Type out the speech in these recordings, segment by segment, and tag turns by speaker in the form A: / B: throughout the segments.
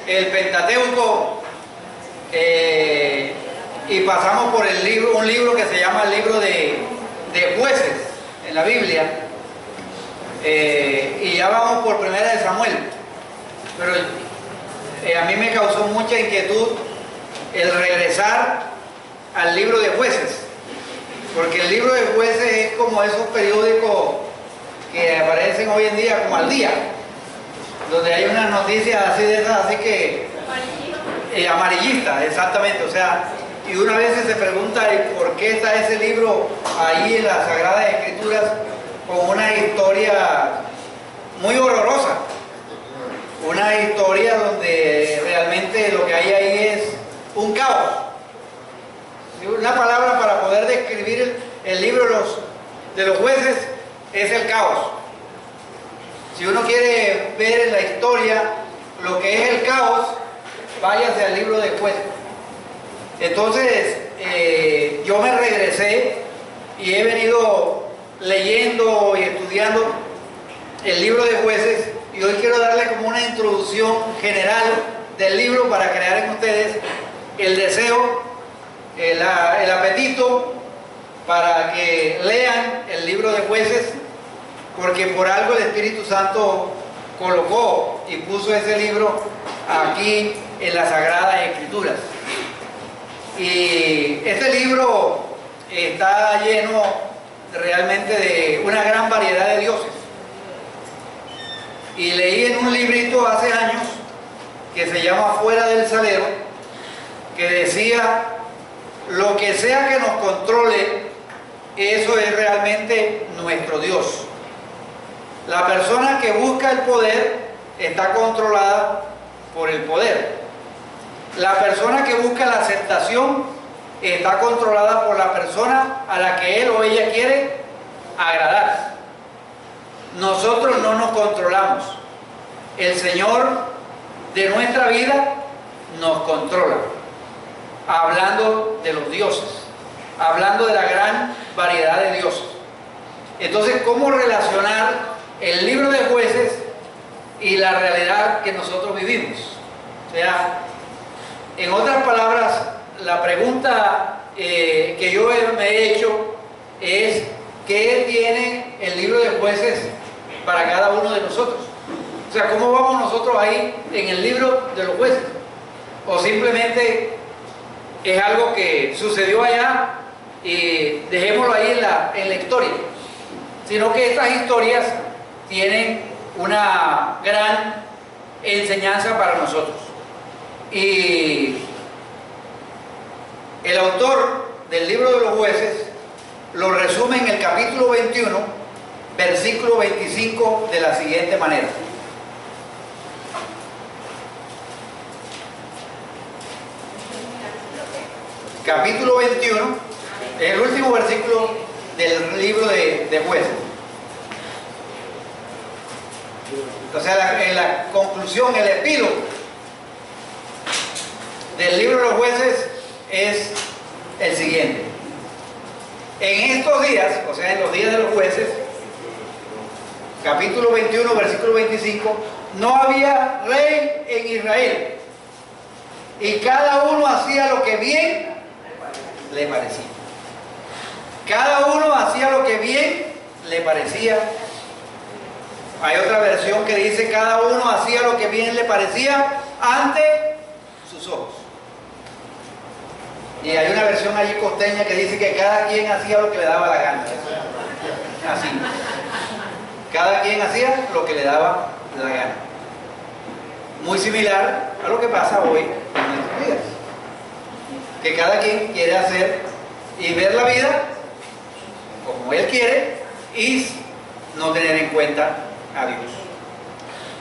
A: el Pentateuco, y pasamos por un libro que se llama el libro de Jueces en la Biblia, y ya vamos por Primera de Samuel, pero a mí me causó mucha inquietud el regresar al libro de Jueces, porque el libro de Jueces es como esos periódicos que aparecen hoy en día como Al Día, donde hay unas noticias así de esas, así que amarillistas, exactamente. O sea, y una vez se pregunta por qué está ese libro ahí en las Sagradas Escrituras con una historia muy horrorosa, una historia donde realmente lo que hay ahí es un caos. Una palabra para poder describir el libro de los Jueces es el caos. Si uno quiere ver en la historia lo que es el caos, váyase al libro de Jueces. Entonces, yo me regresé y he venido leyendo y estudiando el libro de Jueces, y hoy quiero darle como una introducción general del libro para crear en ustedes el deseo, el apetito para que lean el libro de Jueces, porque por algo el Espíritu Santo colocó y puso ese libro aquí en las Sagradas Escrituras. Y este libro está lleno realmente de una gran variedad de dioses. Y leí en un librito hace años que se llama Fuera del Salero, que decía: lo que sea que nos controle, eso es realmente nuestro Dios. La persona que busca el poder está controlada por el poder. La persona que busca la aceptación está controlada por la persona a la que él o ella quiere agradar. Nosotros no nos controlamos. El Señor de nuestra vida nos controla. Hablando de los dioses, hablando de la gran variedad de dioses. Entonces, ¿cómo relacionar el libro de Jueces y la realidad que nosotros vivimos? O sea, en otras palabras, la pregunta que yo me he hecho es: ¿qué tiene el libro de Jueces para cada uno de nosotros? O sea, ¿cómo vamos nosotros ahí en el libro de los Jueces? O simplemente es algo que sucedió allá y dejémoslo ahí en la historia, sino que estas historias tienen una gran enseñanza para nosotros. Y el autor del libro de los Jueces lo resume en el capítulo 21, versículo 25, de la siguiente manera: capítulo 21, es el último versículo del libro de Jueces. O sea, en la conclusión, el epílogo del libro de los Jueces es el siguiente: en estos días, o sea, en los días de los Jueces, capítulo 21, versículo 25, no había rey en Israel, y cada uno hacía lo que bien le parecía. Cada uno hacía lo que bien le parecía. Hay otra versión que dice: cada uno hacía lo que bien le parecía ante sus ojos. Y hay una versión allí costeña que dice que cada quien hacía lo que le daba la gana. Así. Cada quien hacía lo que le daba la gana. Muy similar a lo que pasa hoy en nuestros días. Que cada quien quiere hacer y ver la vida como él quiere y no tener en cuenta a Dios.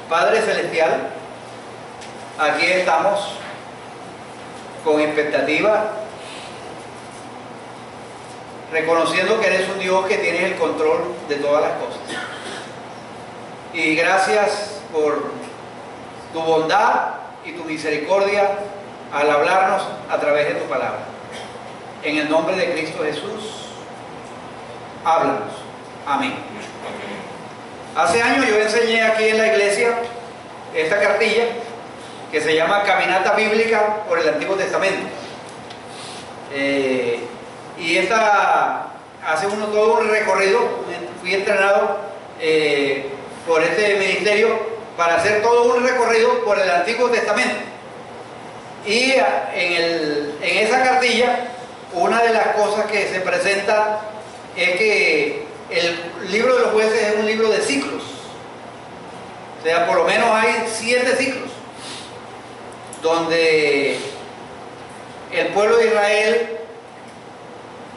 A: Padre Celestial, aquí estamos con expectativa, reconociendo que eres un Dios que tienes el control de todas las cosas. Y gracias por tu bondad y tu misericordia al hablarnos a través de tu palabra. En el nombre de Cristo Jesús, háblanos. Amén. Hace años yo enseñé aquí en la iglesia esta cartilla que se llama Caminata Bíblica por el Antiguo Testamento. Y esta hace todo un recorrido. Fui entrenado por este ministerio para hacer todo un recorrido por el Antiguo Testamento. Y en esa cartilla, una de las cosas que se presenta es que el libro de los jueces es un libro de ciclos. O sea, por lo menos hay 7 ciclos donde el pueblo de Israel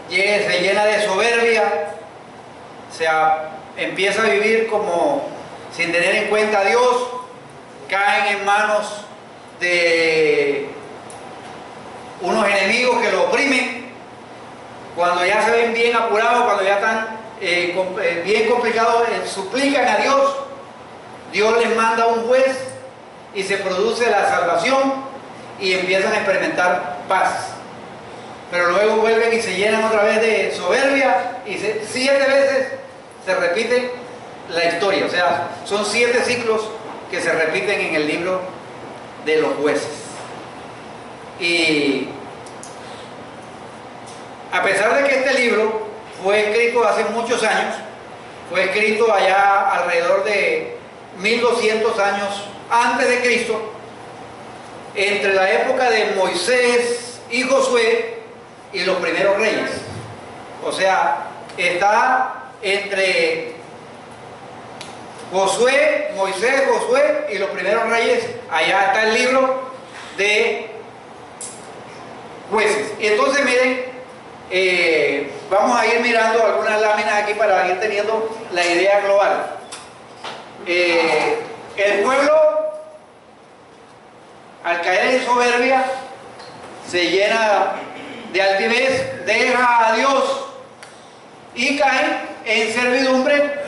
A: se llena de soberbia, empieza a vivir como sin tener en cuenta a Dios, caen en manos de unos enemigos que lo oprimen. Cuando ya se ven bien apurados, cuando ya están bien complicados, suplican a Dios. Dios les manda un juez y se produce la salvación y empiezan a experimentar paz. Pero luego vuelven y se llenan otra vez de soberbia y 7 veces se repite la historia. O sea, son 7 ciclos que se repiten en el libro de los jueces. Y a pesar de que este libro fue escrito hace muchos años, fue escrito allá alrededor de 1200 años antes de Cristo, entre la época de Moisés y Josué y los primeros reyes. O sea, está entre Moisés, Josué y los primeros reyes. Allá está el libro de jueces. Y entonces miren, vamos a ir mirando algunas láminas aquí para ir teniendo la idea global. El pueblo, al caer en soberbia, se llena de altivez, deja a Dios y cae en servidumbre,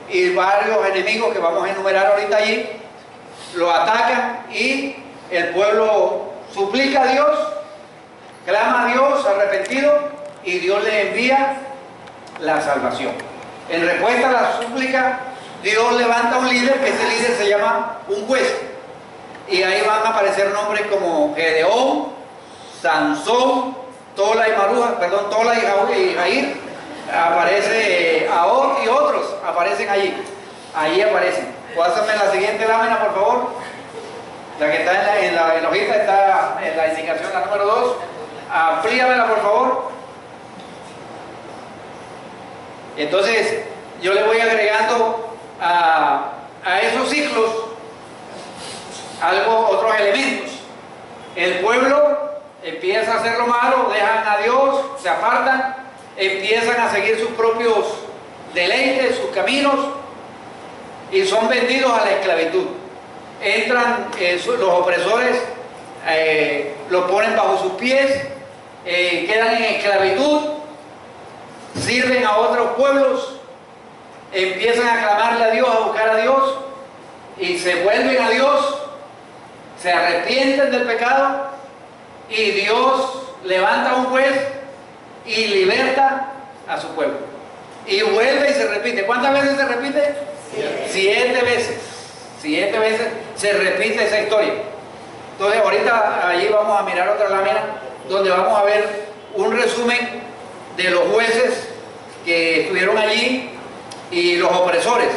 A: y varios enemigos que vamos a enumerar ahorita allí lo atacan y el pueblo suplica a Dios, clama a Dios arrepentido y Dios le envía la salvación. En respuesta a la súplica, Dios levanta un líder, que ese líder se llama un juez, y ahí van a aparecer nombres como Gedeón, Sansón, Tola y Jair, aparece Ahor y otros aparecen allí. Ahí aparecen. Pásame la siguiente lámina, por favor. La que está en la hojita, está en la indicación, la número 2. Amplíamela, por favor. Entonces, yo le voy agregando a esos ciclos otros elementos. El pueblo empieza a hacer lo malo, dejan a Dios, se apartan, empiezan a seguir sus propios deleites, sus caminos, y son vendidos a la esclavitud. Entran los opresores, los ponen bajo sus pies, quedan en esclavitud, sirven a otros pueblos, empiezan a clamarle a Dios, a buscar a Dios, y se vuelven a Dios, se arrepienten del pecado, y Dios levanta un juez y liberta a su pueblo. Y vuelve y se repite. ¿Cuántas veces se repite? 7 veces. 7 veces se repite esa historia. Entonces ahorita allí vamos a mirar otra lámina donde vamos a ver un resumen de los jueces que estuvieron allí y los opresores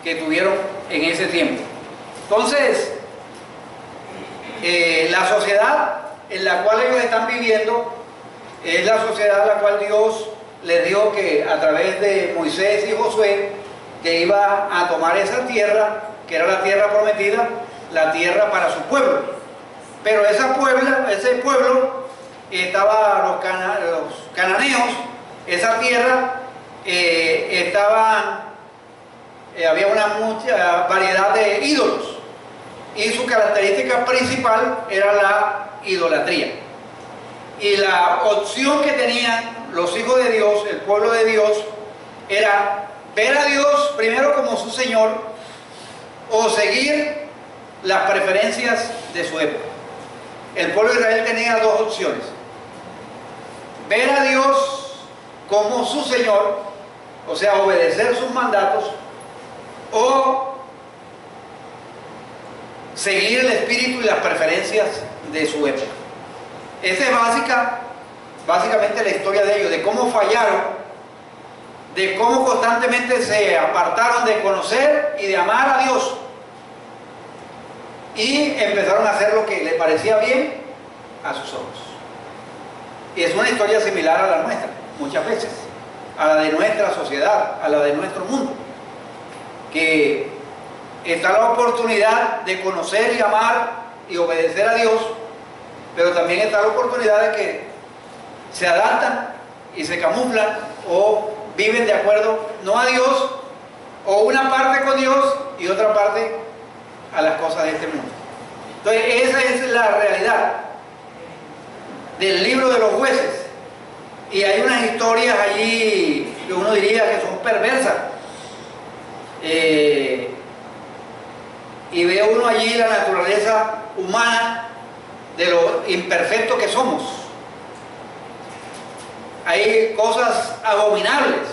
A: que tuvieron en ese tiempo. Entonces, la sociedad en la cual ellos están viviendo es la sociedad a la cual Dios les dijo que a través de Moisés y Josué, que iba a tomar esa tierra, que era la tierra prometida, la tierra para su pueblo. Pero ese pueblo estaba los cananeos, esa tierra había una mucha variedad de ídolos, y su característica principal era la idolatría. Y la opción que tenían los hijos de Dios, el pueblo de Dios, era ver a Dios primero como su Señor o seguir las preferencias de su época. El pueblo de Israel tenía 2 opciones: ver a Dios como su Señor, o sea, obedecer sus mandatos, o seguir el espíritu y las preferencias de su época. Esa es básicamente la historia de ellos, de cómo fallaron, de cómo constantemente se apartaron de conocer y de amar a Dios y empezaron a hacer lo que les parecía bien a sus ojos. Y es una historia similar a la nuestra, muchas veces, a la de nuestra sociedad, a la de nuestro mundo, que está la oportunidad de conocer y amar y obedecer a Dios, pero también está la oportunidad de que se adaptan y se camuflan o viven de acuerdo no a Dios, o una parte con Dios y otra parte a las cosas de este mundo. Entonces esa es la realidad del libro de los jueces. Y hay unas historias allí que uno diría que son perversas. Y ve uno allí la naturaleza humana de lo imperfecto que somos. Hay cosas abominables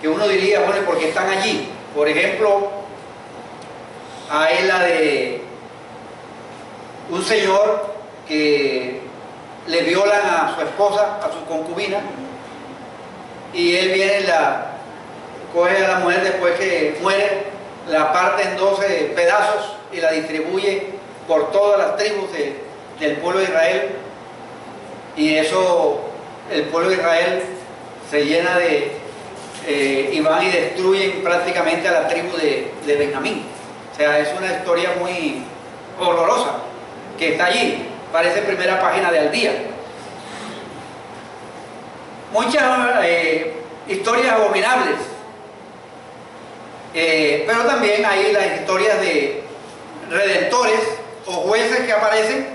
A: que uno diría, bueno, ¿por qué están allí? Por ejemplo, hay la de un señor que le violan a su esposa, a su concubina, y él viene y coge a la mujer después que muere, la parte en 12 pedazos y la distribuye por todas las tribus del pueblo de Israel, y eso, el pueblo de Israel se llena y van y destruyen prácticamente a la tribu de Benjamín. O sea, es una historia muy horrorosa que está allí, parece primera página de Al Día. Muchas historias abominables, pero también hay las historias de redentores o jueces que aparecen,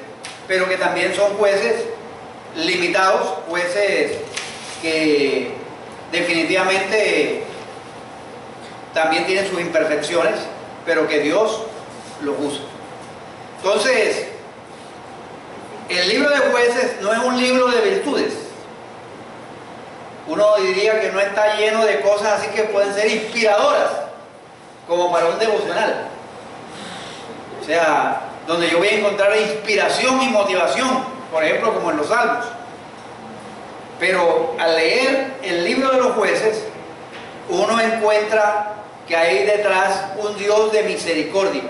A: pero que también son jueces limitados, jueces que definitivamente también tienen sus imperfecciones, pero que Dios los usa. Entonces, el libro de jueces no es un libro de virtudes. Uno diría que no está lleno de cosas así que pueden ser inspiradoras, como para un devocional. O sea, donde yo voy a encontrar inspiración y motivación, por ejemplo, como en los Salmos. Pero al leer el libro de los jueces, uno encuentra que hay detrás un Dios de misericordia,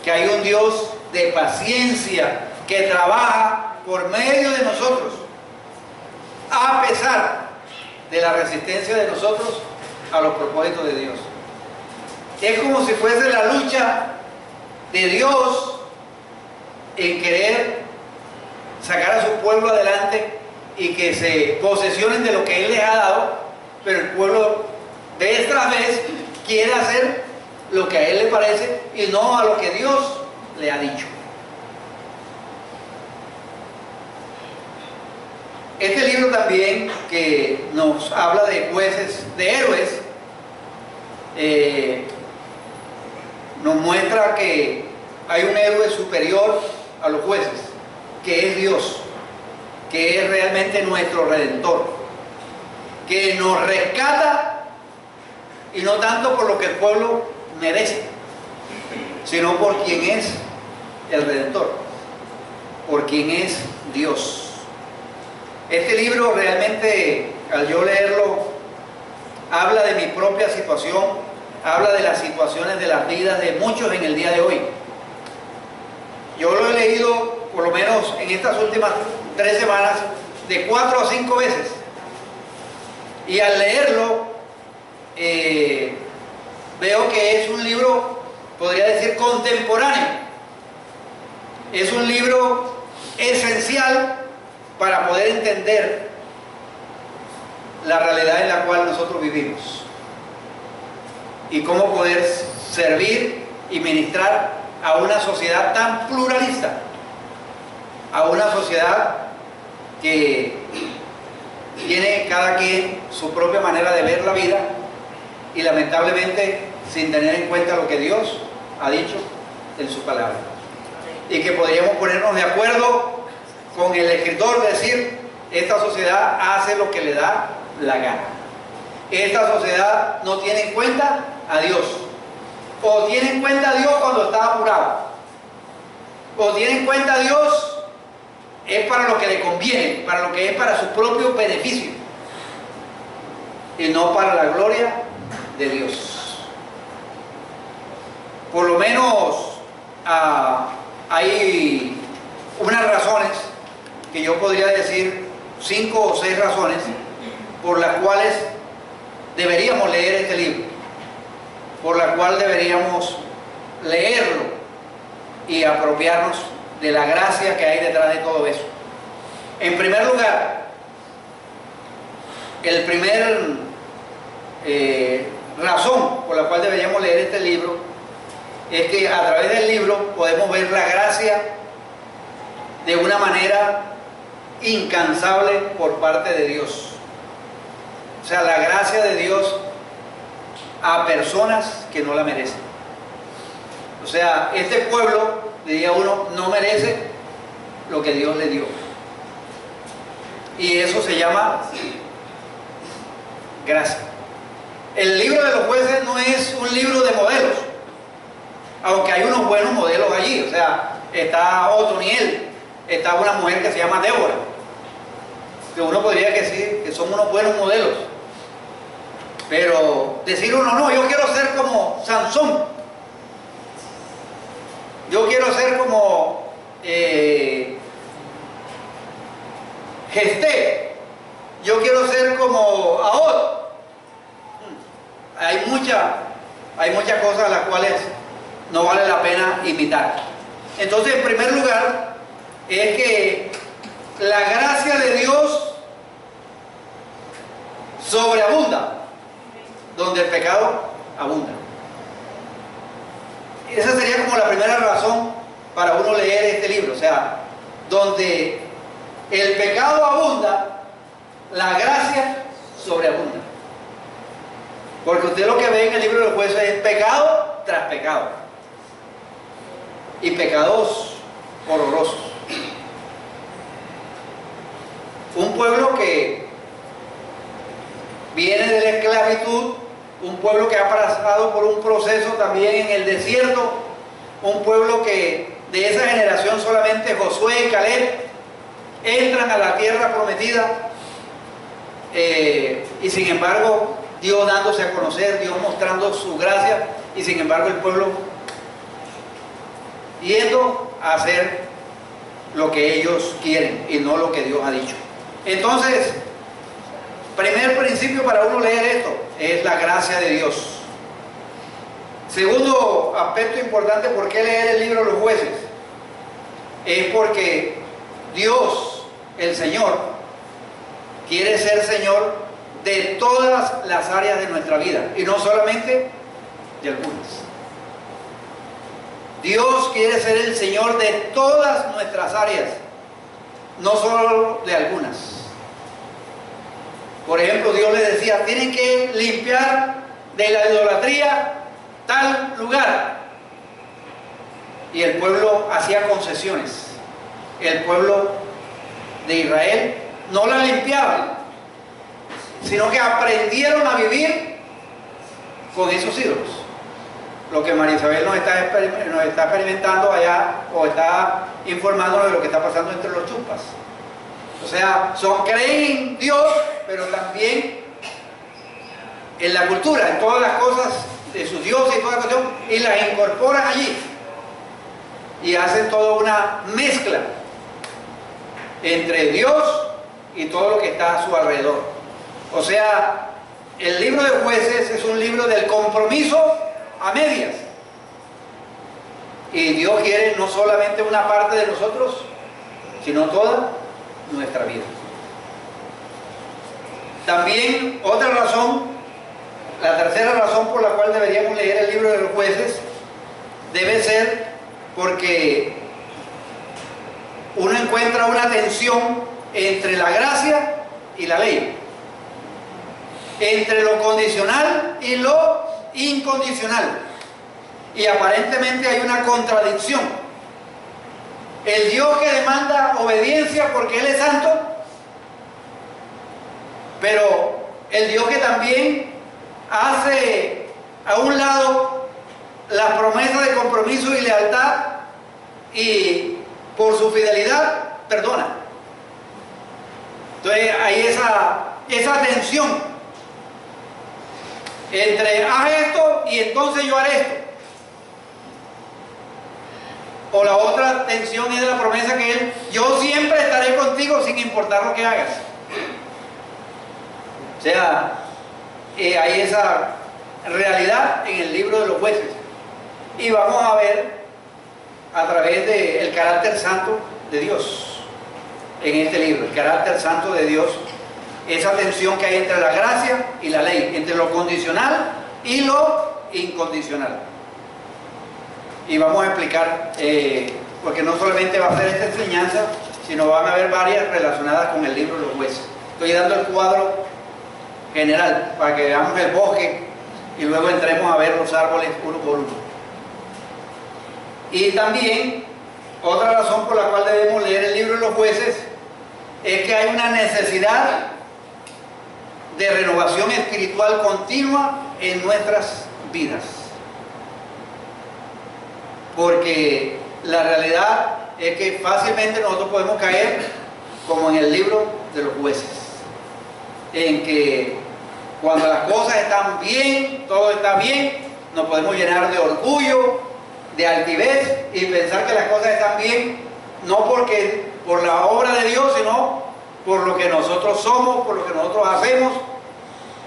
A: que hay un Dios de paciencia, que trabaja por medio de nosotros, a pesar de la resistencia de nosotros a los propósitos de Dios. Es como si fuese la lucha de Dios en querer sacar a su pueblo adelante y que se posesionen de lo que Él les ha dado, pero el pueblo vez tras vez quiere hacer lo que a Él le parece y no a lo que Dios le ha dicho. Este libro también, que nos habla de jueces, de héroes, nos muestra que hay un héroe superior a los jueces, que es Dios, que es realmente nuestro Redentor, que nos rescata, y no tanto por lo que el pueblo merece, sino por quien es el Redentor, por quien es Dios. Este libro realmente, al yo leerlo, habla de mi propia situación, habla de las situaciones de las vidas de muchos en el día de hoy. Yo lo he leído, por lo menos en estas últimas 3 semanas, de 4 a 5 veces. Y al leerlo, veo que es un libro, podría decir, contemporáneo. Es un libro esencial para poder entender la realidad en la cual nosotros vivimos y cómo poder servir y ministrar a una sociedad tan pluralista, a una sociedad que tiene cada quien su propia manera de ver la vida y lamentablemente sin tener en cuenta lo que Dios ha dicho en su palabra, y que podríamos ponernos de acuerdo con el escritor, decir: esta sociedad hace lo que le da la gana, esta sociedad no tiene en cuenta a Dios, O tiene en cuenta a Dios cuando está apurado. O tiene en cuenta a Dios es para lo que le conviene, para lo que es para su propio beneficio. Y no para la gloria de Dios. Por lo menos hay unas razones que yo podría decir, 5 o 6 razones por las cuales deberíamos leer este libro, por las cuales deberíamos leerlo y apropiarnos de la gracia que hay detrás de todo eso. En primer lugar, el primer razón por la cual deberíamos leer este libro es que a través del libro podemos ver la gracia de una manera incansable por parte de Dios. O sea, la gracia de Dios a personas que no la merecen. O sea, este pueblo, diría uno, no merece lo que Dios le dio. Y eso se llama gracia. El libro de los jueces no es un libro de modelos, aunque hay unos buenos modelos allí. O sea, está Otoniel, está una mujer que se llama Débora, que uno podría decir que son unos buenos modelos. Pero decir uno, no, yo quiero ser como Sansón, yo quiero ser como Gesté, yo quiero ser como Ahod. Hay muchas cosas a las cuales no vale la pena imitar. Entonces, en primer lugar, es que la gracia de Dios sobreabunda donde el pecado abunda. Esa sería como la primera razón para uno leer este libro. O sea, donde el pecado abunda, la gracia sobreabunda. Porque usted lo que ve en el libro de los jueces es pecado tras pecado. Y pecados horrorosos. Un pueblo que viene de la esclavitud, un pueblo que ha pasado por un proceso también en el desierto, un pueblo que de esa generación solamente Josué y Caleb entran a la tierra prometida, y sin embargo Dios dándose a conocer, Dios mostrando su gracia, y sin embargo el pueblo yendo a hacer lo que ellos quieren y no lo que Dios ha dicho. Entonces, primer principio para uno leer esto es la gracia de Dios. Segundo aspecto importante, ¿por qué leer el libro de los jueces? Es porque Dios, el Señor, quiere ser Señor de todas las áreas de nuestra vida y no solamente de algunas. Dios quiere ser el Señor de todas nuestras áreas, no solo de algunas. Por ejemplo, Dios le decía, tienen que limpiar de la idolatría tal lugar. Y el pueblo hacía concesiones. El pueblo de Israel no la limpiaba, sino que aprendieron a vivir con esos ídolos. Lo que María Isabel nos está experimentando allá, o está informándonos de lo que está pasando entre los chupas. O sea, creen en Dios, pero también en la cultura, en todas las cosas de sus dioses y toda la cuestión, y las incorporan allí. Y hacen toda una mezcla entre Dios y todo lo que está a su alrededor. O sea, el libro de Jueces es un libro del compromiso a medias. Y Dios quiere no solamente una parte de nosotros, sino toda nuestra vida. También otra razón, la tercera razón por la cual deberíamos leer el libro de los jueces, debe ser porque uno encuentra una tensión entre la gracia y la ley, entre lo condicional y lo incondicional, y aparentemente hay una contradicción. El Dios que demanda obediencia porque Él es santo, pero el Dios que también hace a un lado las promesas de compromiso y lealtad, y por su fidelidad perdona. Entonces hay esa tensión entre haz esto y entonces yo haré esto. O la otra tensión es de la promesa que él, yo siempre estaré contigo sin importar lo que hagas. O sea, hay esa realidad en el libro de los jueces. Y vamos a ver a través del carácter santo de Dios en este libro, el carácter santo de Dios, esa tensión que hay entre la gracia y la ley, entre lo condicional y lo incondicional. Y vamos a explicar, porque no solamente va a ser esta enseñanza, sino van a haber varias relacionadas con el libro de los jueces. Estoy dando el cuadro general para que veamos el bosque y luego entremos a ver los árboles uno por uno. Y también otra razón por la cual debemos leer el libro de los jueces es que hay una necesidad de renovación espiritual continua en nuestras vidas. Porque la realidad es que fácilmente nosotros podemos caer como en el libro de los jueces, en que cuando las cosas están bien, todo está bien, nos podemos llenar de orgullo, de altivez y pensar que las cosas están bien, no por la obra de Dios, sino por lo que nosotros somos, por lo que nosotros hacemos.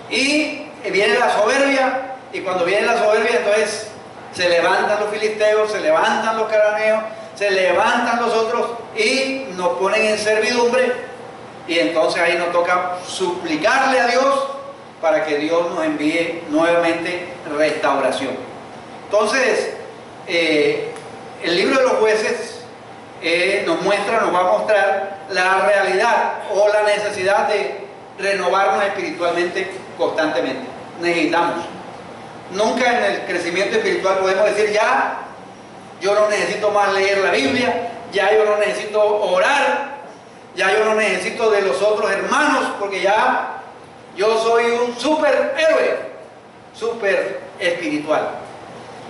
A: Y viene la soberbia, y cuando viene la soberbia, entonces se levantan los filisteos, se levantan los cananeos, se levantan los otros y nos ponen en servidumbre, y entonces ahí nos toca suplicarle a Dios para que Dios nos envíe nuevamente restauración. Entonces, el libro de los jueces nos va a mostrar la realidad o la necesidad de renovarnos espiritualmente constantemente. Necesitamos. Nunca en el crecimiento espiritual podemos decir, ya, yo no necesito más leer la Biblia, ya yo no necesito orar, ya yo no necesito de los otros hermanos, porque ya yo soy un superhéroe, super espiritual.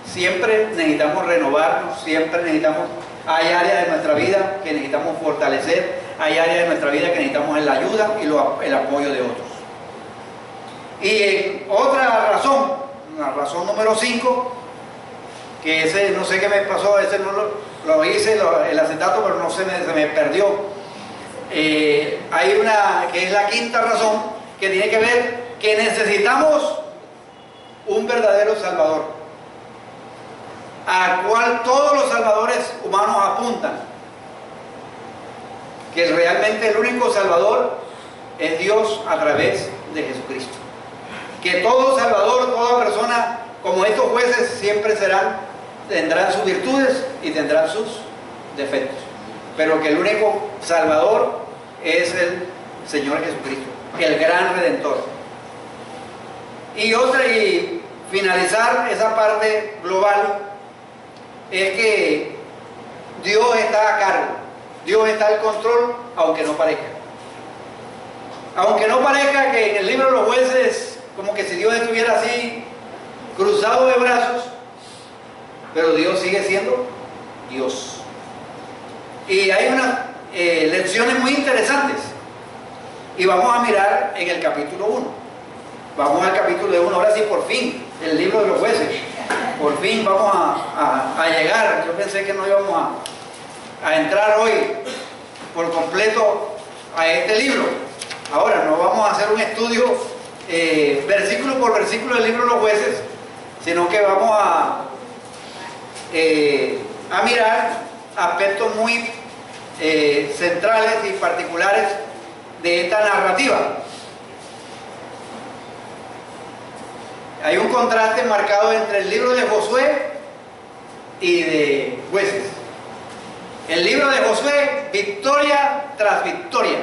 A: Siempre necesitamos renovarnos, siempre necesitamos, hay áreas de nuestra vida que necesitamos fortalecer, hay áreas de nuestra vida que necesitamos la ayuda y el apoyo de otros. Y otra razón, la razón número 5, que ese no sé qué me pasó, ese no lo hice, el acetato, pero no se me perdió. Hay una que es la quinta razón, que tiene que ver que necesitamos un verdadero Salvador, al cual todos los salvadores humanos apuntan, que realmente el único Salvador es Dios a través de Jesucristo. Que todo Salvador, toda persona, como estos jueces, siempre tendrán sus virtudes y tendrán sus defectos, pero que el único Salvador es el Señor Jesucristo, el gran Redentor. Y finalizar esa parte global es que Dios está a cargo, Dios está al control, aunque no parezca. Aunque no parezca que en el libro de los jueces como que si Dios estuviera así cruzado de brazos, pero Dios sigue siendo Dios. Y hay unas lecciones muy interesantes, y vamos a mirar en el capítulo 1. Vamos al capítulo 1, ahora sí, por fin, el libro de los jueces. Por fin vamos a llegar. Yo pensé que no íbamos a entrar hoy por completo a este libro. Ahora no vamos a hacer un estudio versículo por versículo del libro de los jueces, sino que vamos a mirar aspectos muy centrales y particulares de esta narrativa. Hay un contraste marcado entre el libro de Josué y de Jueces. El libro de Josué, victoria tras victoria.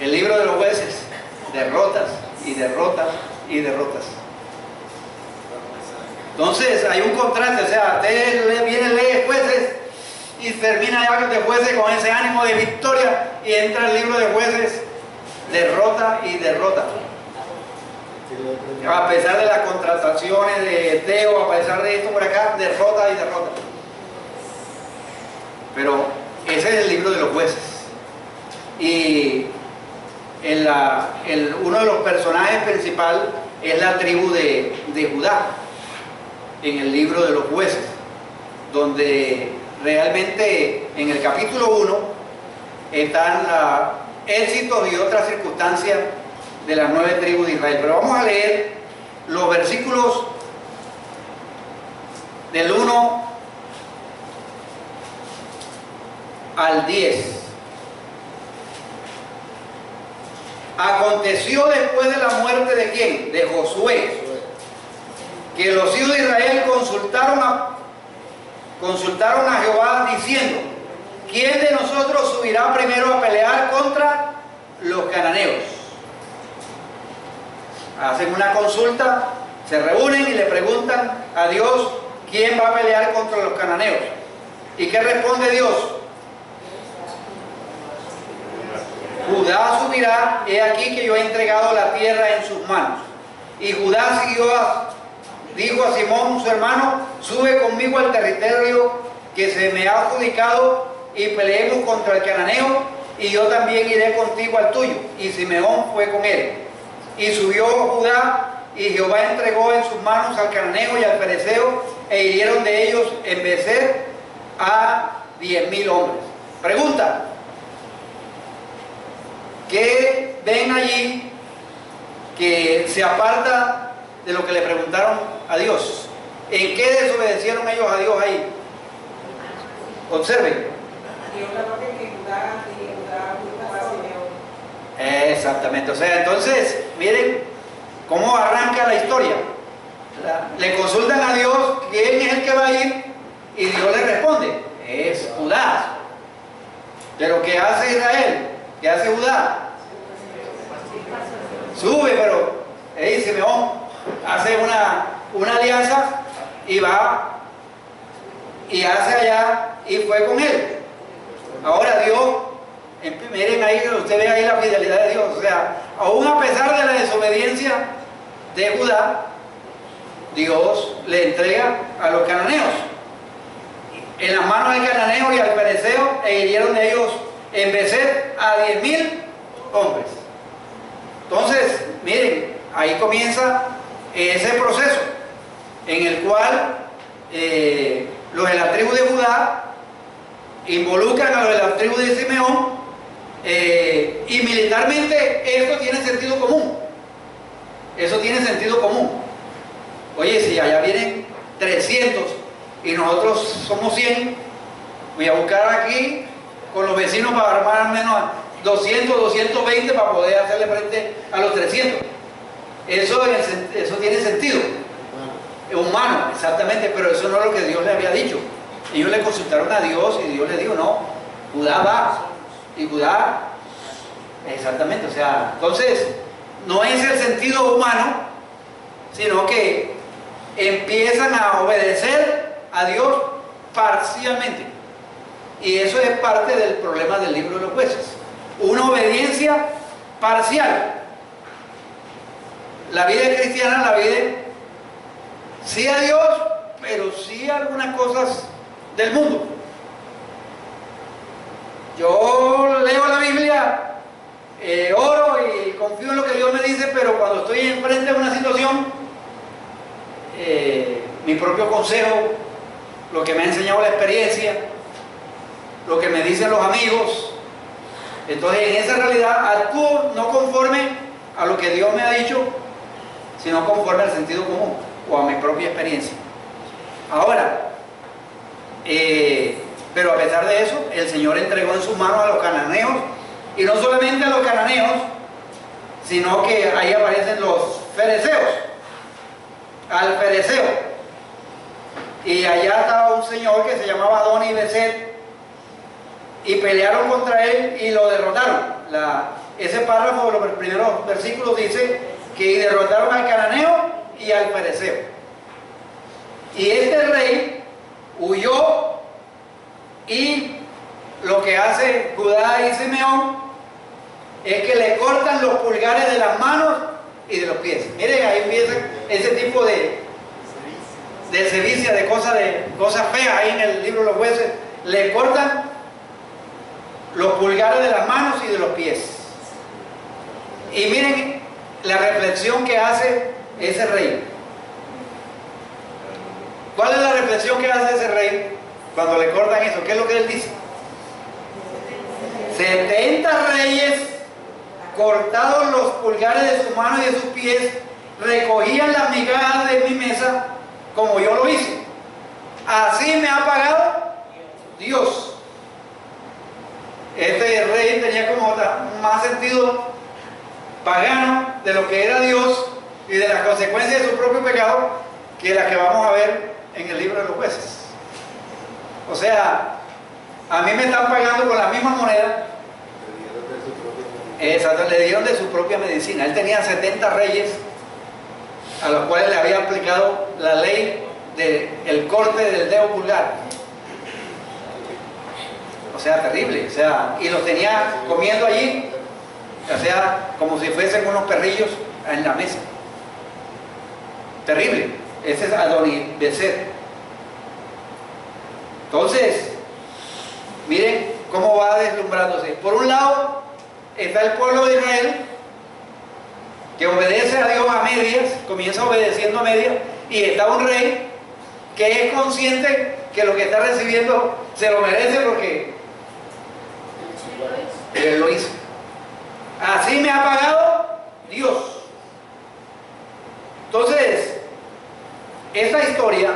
A: El libro de los Jueces, derrotas y derrotas y derrotas. Entonces hay un contraste, o sea, usted viene, lee Jueces y termina ya de Jueces con ese ánimo de victoria, y entra el libro de Jueces, derrota y derrota. A pesar de las contrataciones de Teo, a pesar de esto por acá, derrota y derrota. Pero ese es el libro de los jueces. Y uno de los personajes principales es la tribu de Judá, en el libro de los jueces, donde realmente en el capítulo 1 están éxitos y otras circunstancias de las 9 tribus de Israel. Pero vamos a leer los versículos del 1 al 10. Aconteció después de la muerte de ¿quién? De Josué, que los hijos de Israel consultaron a Jehová diciendo: ¿quién de nosotros subirá primero a pelear contra los cananeos? Hacen una consulta, se reúnen y le preguntan a Dios quién va a pelear contra los cananeos. ¿Y qué responde Dios? Judá subirá, he aquí que yo he entregado la tierra en sus manos. Y Judá dijo a Simón su hermano: sube conmigo al territorio que se me ha adjudicado y peleemos contra el cananeo, y yo también iré contigo al tuyo. Y Simeón fue con él. Y subió Judá, y Jehová entregó en sus manos al cananeo y al ferezeo, e hirieron de ellos en Bezer a 10.000 hombres. Pregunta: ¿qué ven allí que se aparta de lo que le preguntaron a Dios? ¿En qué desobedecieron ellos a Dios ahí? Observen. Exactamente. O sea, entonces, miren cómo arranca la historia. Le consultan a Dios quién es el que va a ir, y Dios le responde: es Judá. Pero ¿qué hace Israel? ¿Qué hace Judá? Sube, pero Simeón hace una alianza y va y hace allá y fue con él. Ahora Dios, miren ahí, usted ve ahí la fidelidad de Dios. O sea, aún a pesar de la desobediencia de Judá, Dios le entrega a los cananeos en las manos del cananeo y al ferezeo, e hirieron de ellos en Bezer a 10.000 hombres. Entonces, miren, ahí comienza ese proceso en el cual los de la tribu de Judá involucran a los de la tribu de Simeón, y militarmente esto tiene sentido común. Eso tiene sentido común. Oye, si allá vienen 300 y nosotros somos 100, voy a buscar aquí con los vecinos para armar al menos 200, 220 para poder hacerle frente a los 300. Eso tiene sentido. Es humano, exactamente, pero eso no es lo que Dios le había dicho. Ellos le consultaron a Dios y Dios les dijo: no, Judá va. Y Judá, exactamente, o sea, entonces, no es el sentido humano, sino que empiezan a obedecer a Dios parcialmente. Y eso es parte del problema del libro de los jueces. Una obediencia parcial. La vida cristiana, la vida sí a Dios, pero sí a algunas cosas del mundo. Yo leo la Biblia, oro y confío en lo que Dios me dice, pero cuando estoy enfrente de una situación, mi propio consejo, lo que me ha enseñado la experiencia, lo que me dicen los amigos, entonces en esa realidad actúo no conforme a lo que Dios me ha dicho, sino conforme al sentido común o a mi propia experiencia. Ahora, pero a pesar de eso, el Señor entregó en sus manos a los cananeos, y no solamente a los cananeos, sino que ahí aparecen los fereceos, al fereceo. Y allá estaba un señor que se llamaba Adoni Beset, y pelearon contra él y lo derrotaron. Ese párrafo de los primeros versículos dice que derrotaron al cananeo y al fereceo. Y este rey huyó, y lo que hace Judá y Simeón es que le cortan los pulgares de las manos y de los pies. Miren, ahí empieza ese tipo de sevicia, de cosas feas ahí en el libro de los jueces. Le cortan los pulgares de las manos y de los pies. Y miren la reflexión que hace ese rey. ¿Cuál es la reflexión que hace ese rey cuando le cortan eso? ¿Qué es lo que él dice? 70 reyes, cortados los pulgares de sus manos y de sus pies, recogían las migajas de mi mesa como yo lo hice. Así me ha pagado Dios. Este rey tenía como más sentido pagano de lo que era Dios y de las consecuencias de su propio pecado que las que vamos a ver en el libro de los jueces. O sea, a mí me están pagando con la misma moneda. Exacto, le dieron de su propia medicina. Él tenía 70 reyes a los cuales le había aplicado la ley del corte del dedo pulgar. O sea, terrible. O sea, y los tenía comiendo allí, o sea, como si fuesen unos perrillos en la mesa. Terrible. Ese es Adonibezer. Entonces, miren cómo va deslumbrándose. Por un lado está el pueblo de Israel, que obedece a Dios a medias, comienza obedeciendo a medias, y está un rey que es consciente que lo que está recibiendo se lo merece porque él lo hizo. Así me ha pagado Dios. Entonces, esta historia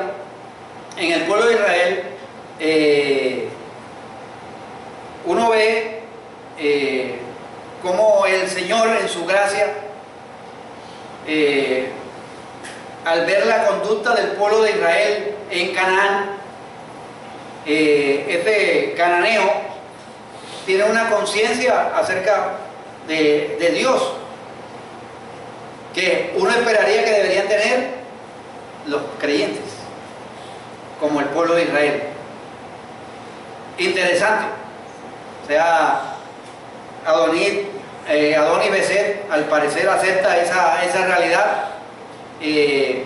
A: en el pueblo de Israel, uno ve cómo el Señor en su gracia, al ver la conducta del pueblo de Israel en Canaán, este cananeo tiene una conciencia acerca de Dios que uno esperaría que deberían tener los creyentes, como el pueblo de Israel. Interesante. O sea, Adonibezer al parecer acepta esa realidad. De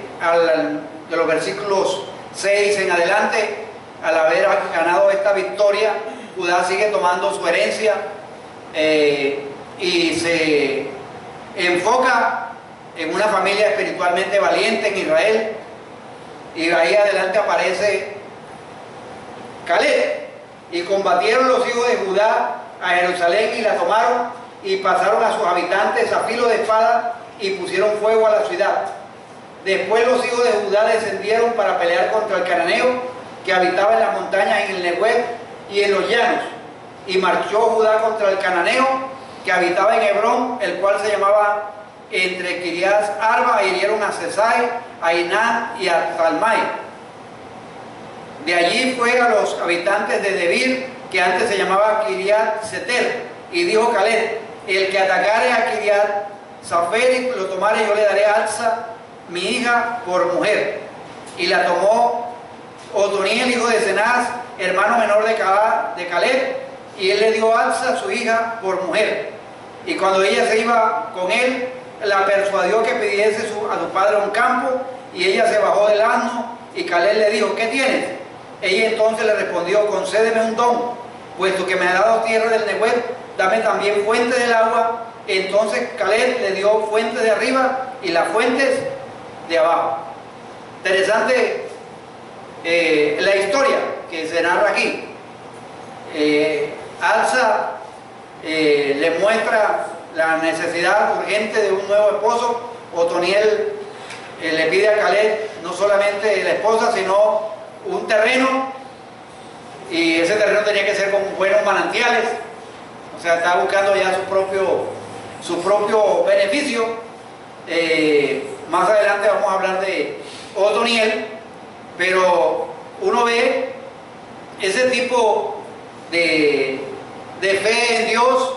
A: los versículos 6 en adelante, al haber ganado esta victoria, Judá sigue tomando su herencia y se enfoca en una familia espiritualmente valiente en Israel. Y ahí adelante aparece Caleb. Y combatieron los hijos de Judá a Jerusalén y la tomaron, y pasaron a sus habitantes a filo de espada y pusieron fuego a la ciudad. Después los hijos de Judá descendieron para pelear contra el cananeo que habitaba en las montañas, en el Negev y en los llanos. Y marchó Judá contra el cananeo que habitaba en Hebrón, el cual se llamaba entre Kiriat Arba, e hirieron a Sesai, a Inán y a Talmai. De allí fue a los habitantes de Debir, que antes se llamaba Kiriat Seter, y dijo Caleb: el que atacare a Kiriat Safer y lo tomare, yo le daré a Alza, mi hija, por mujer. Y la tomó Otoniel, hijo de Cenaz, hermano menor de Caleb, y él le dio a Alza, su hija, por mujer. Y cuando ella se iba con él, la persuadió que pidiese a su padre un campo, y ella se bajó del asno, y Caleb le dijo: ¿qué tienes? Ella entonces le respondió: concédeme un don, puesto que me ha dado tierra del Negev, dame también fuente del agua. Entonces Caleb le dio fuentes de arriba y las fuentes de abajo. Interesante la historia que se narra aquí. Alza le muestra la necesidad urgente de un nuevo esposo. Otoniel le pide a Caleb no solamente la esposa, sino un terreno, y ese terreno tenía que ser con buenos manantiales. O sea, está buscando ya su propio beneficio. Más adelante vamos a hablar de Otoniel, pero uno ve ese tipo de fe en Dios,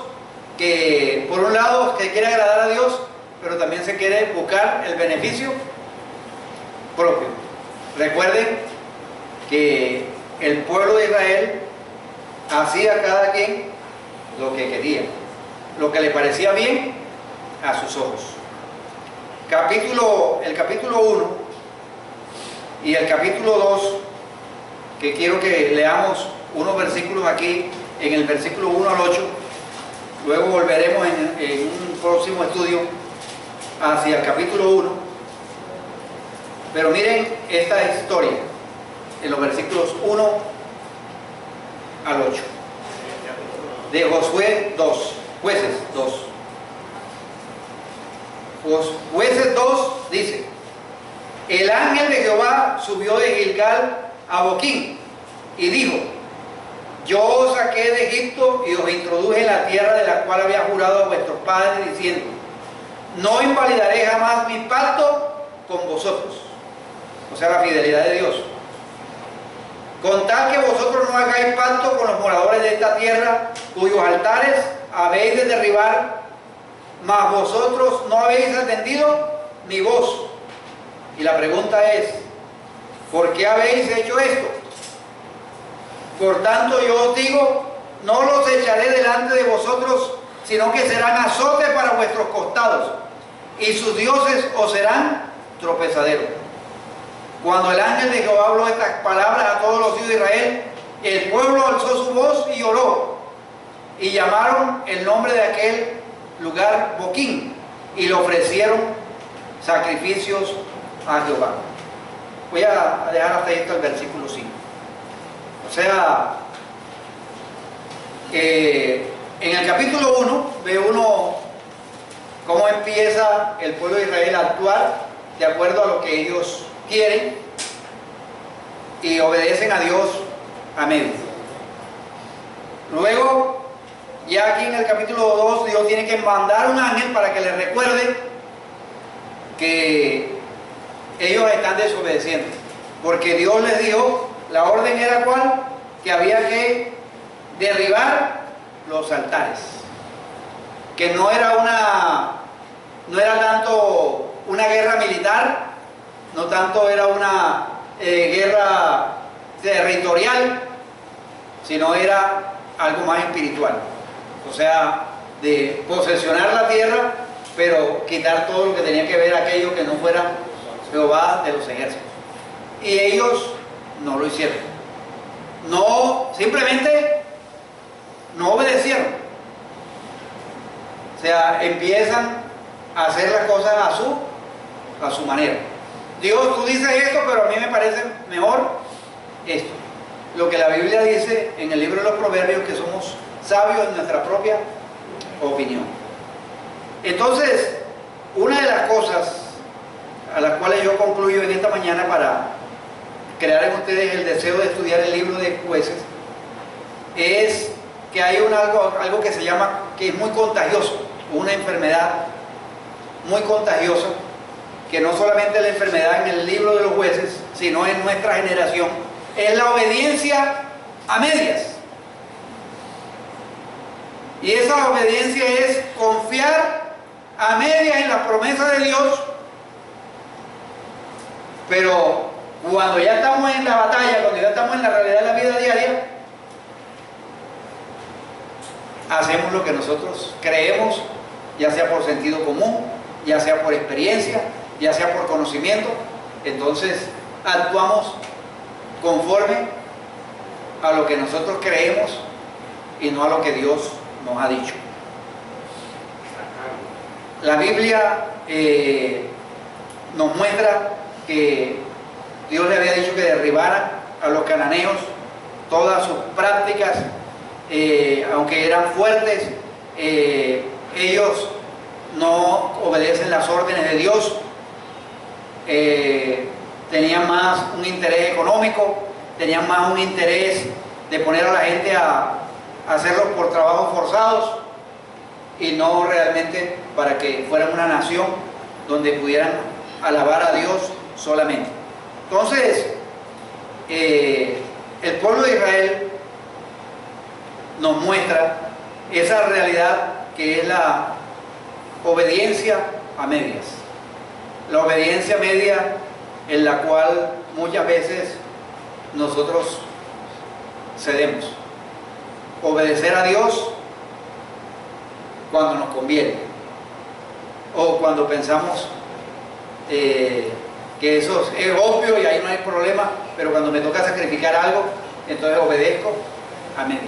A: que por un lado que quiere agradar a Dios, pero también se quiere buscar el beneficio propio. Recuerden que el pueblo de Israel hacía a cada quien lo que quería, lo que le parecía bien a sus ojos. Pero Dios, recuerden que el pueblo de Israel hacía a cada quien lo que quería, lo que le parecía bien a sus ojos. Pero Dios, recuerden que el pueblo de Israel hacía a cada quien lo que quería, lo que le parecía bien a sus ojos. el capítulo 1 y el capítulo 2, que quiero que leamos unos versículos aquí, en el versículo 1 al 8, luego volveremos en un próximo estudio hacia el capítulo 1, pero miren esta historia, en los versículos 1 al 8, de Josué 2, Jueces 2. Jueces 2 dice: el ángel de Jehová subió de Gilgal a Boquín y dijo: yo os saqué de Egipto y os introduje en la tierra de la cual había jurado a vuestros padres, diciendo: no invalidaré jamás mi pacto con vosotros. O sea, la fidelidad de Dios. Con tal que vosotros no hagáis pacto con los moradores de esta tierra, cuyos altares habéis de derribar, mas vosotros no habéis atendido mi voz. Y la pregunta es: ¿por qué habéis hecho esto? Por tanto yo os digo, no los echaré delante de vosotros, sino que serán azotes para vuestros costados, y sus dioses os serán tropezaderos. Cuando el ángel de Jehová habló estas palabras a todos los hijos de Israel, el pueblo alzó su voz y oró, y llamaron el nombre de aquel lugar Boquín, y le ofrecieron sacrificios a Jehová. Voy a dejar hasta esto el versículo 5. O sea, en el capítulo 1 ve uno cómo empieza el pueblo de Israel a actuar de acuerdo a lo que ellos quieren y obedecen a Dios a medias. Luego, ya aquí en el capítulo 2, Dios tiene que mandar un ángel para que les recuerde que ellos están desobedeciendo, porque Dios les dijo, la orden era cuál, que había que derribar los altares, que no era tanto una guerra militar, no tanto era una guerra territorial, sino era algo más espiritual, o sea, de posesionar la tierra, pero quitar todo lo que tenía que ver aquello que no fuera Jehová de los ejércitos. Y ellos no lo hicieron. No, simplemente no obedecieron. O sea, empiezan a hacer las cosas a su manera. Dios, tú dices esto, pero a mí me parece mejor esto. Lo que la Biblia dice en el libro de los Proverbios, que somos sabios en nuestra propia opinión. Entonces, una de las cosas a las cuales yo concluyo en esta mañana para crear en ustedes el deseo de estudiar el libro de Jueces es que hay algo que se llama, que es muy contagioso, una enfermedad muy contagiosa, que no solamente la enfermedad en el libro de los Jueces, sino en nuestra generación, es la obediencia a medias. Y esa obediencia es confiar a medias en las promesas de Dios, pero cuando ya estamos en la batalla, cuando ya estamos en la realidad de la vida diaria, hacemos lo que nosotros creemos, ya sea por sentido común, ya sea por experiencia, ya sea por conocimiento. Entonces actuamos conforme a lo que nosotros creemos y no a lo que Dios nos ha dicho. La Biblia nos muestra que Dios le había dicho que derribara a los cananeos todas sus prácticas, aunque eran fuertes, ellos no obedecen las órdenes de Dios, tenían más un interés económico, tenían más un interés de poner a la gente a hacerlo por trabajos forzados y no realmente para que fueran una nación donde pudieran alabar a Dios solamente. Entonces, el pueblo de Israel nos muestra esa realidad que es la obediencia a medias. La obediencia media en la cual muchas veces nosotros cedemos. Obedecer a Dios cuando nos conviene o cuando pensamos que eso es obvio y ahí no hay problema, pero cuando me toca sacrificar algo, entonces obedezco a medias.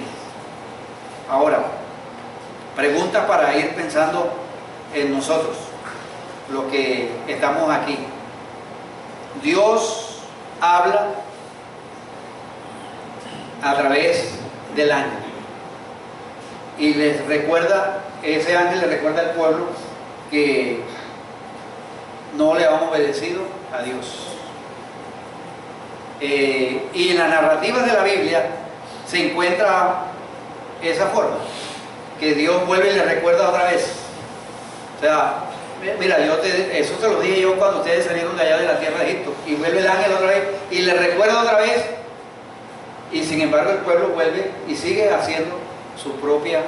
A: Ahora, preguntas para ir pensando en nosotros, los que estamos aquí. Dios habla a través del ángel y les recuerda, ese ángel le recuerda al pueblo que no le han obedecido a Dios. Y en las narrativas de la Biblia se encuentra esa forma, que Dios vuelve y le recuerda otra vez. O sea, mira, eso se lo dije yo cuando ustedes salieron de allá de la tierra de Egipto, y vuelve el ángel otra vez y le recuerda otra vez, y sin embargo el pueblo vuelve y sigue haciendo su propia